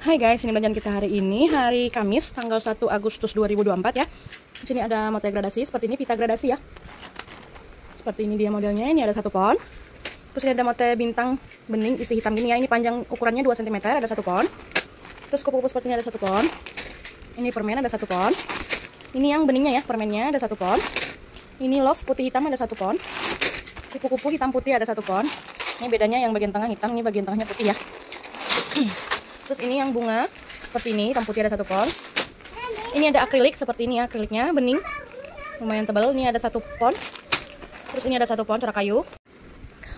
Hai guys, ini belanjaan kita hari ini, hari Kamis, tanggal 1 Agustus 2024 ya. Di sini ada motif gradasi, seperti ini, pita gradasi ya. Seperti ini dia modelnya, ini ada 1 pon. Terus ini ada motif bintang bening isi hitam gini ya. Ini panjang ukurannya 2 cm, ada 1 pon. Terus kupu-kupu seperti ini ada 1 pon. Ini permen ada 1 pon. Ini yang beningnya ya, permennya ada 1 pon. Ini love putih hitam ada 1 pon. Kupu-kupu hitam putih ada 1 pon. Ini bedanya yang bagian tengah hitam, ini bagian tengahnya putih ya. Terus ini yang bunga seperti ini, hitam putih ada 1 pon. Ini ada akrilik seperti ini ya, akriliknya bening, lumayan tebal. Ini ada 1 pon. Terus ini ada 1 pon corak kayu.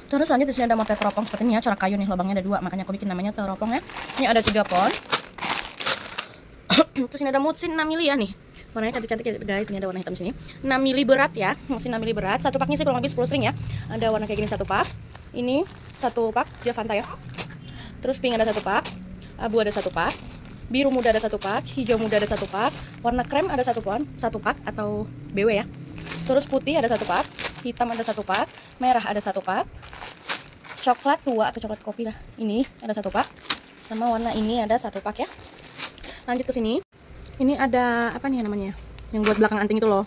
Terus lanjut di sini ada motif teropong seperti ini ya, corak kayu nih, lubangnya ada 2, makanya aku bikin namanya teropong ya. Ini ada 3 pon. Terus ini ada mutsin 6 mili ya nih. Warnanya cantik-cantik ya guys. Ini ada warna hitam di sini. 6 mili berat ya, masih 6 mili berat. Satu paknya sih kurang lebih 10 string ya. Ada warna kayak gini 1 pak. Ini 1 pak Javanta ya. Terus pink ada 1 pak. Abu ada 1 pak, biru muda ada 1 pak, hijau muda ada 1 pak, warna krem ada 1 pak atau BW ya. Terus putih ada 1 pak, hitam ada 1 pak, merah ada 1 pak, coklat tua atau coklat kopi lah. Ini ada 1 pak, sama warna ini ada 1 pak ya. Lanjut ke sini. Ini ada apa nih namanya? Yang buat belakang anting itu loh.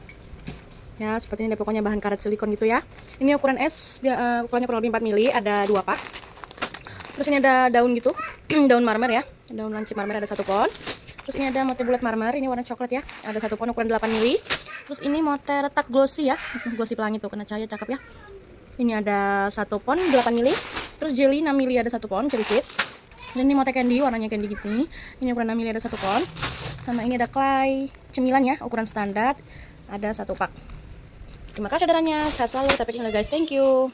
Ya, seperti ini deh, pokoknya bahan karet silikon gitu ya. Ini ukuran S, ukurannya kurang lebih 4 mili, ada 2 pak. Terus ini ada daun gitu, daun marmer ya, daun lancip marmer ada 1 pon. Terus ini ada motif bulat marmer, ini warna coklat ya, ada 1 pon ukuran 8 mili. Terus ini motif retak glossy ya, glossy pelangi tuh, kena cahaya cakep ya. Ini ada 1 pon 8 mili. Terus jelly 6 mili ada 1 pon, jelly sweet. Dan ini motif candy, warnanya candy gitu nih. Ini ukuran 6 mili ada 1 pon. Sama ini ada clay cemilan ya, ukuran standar, ada 1 pak. Terima kasih saudaranya, saya selalu tapi guys, thank you.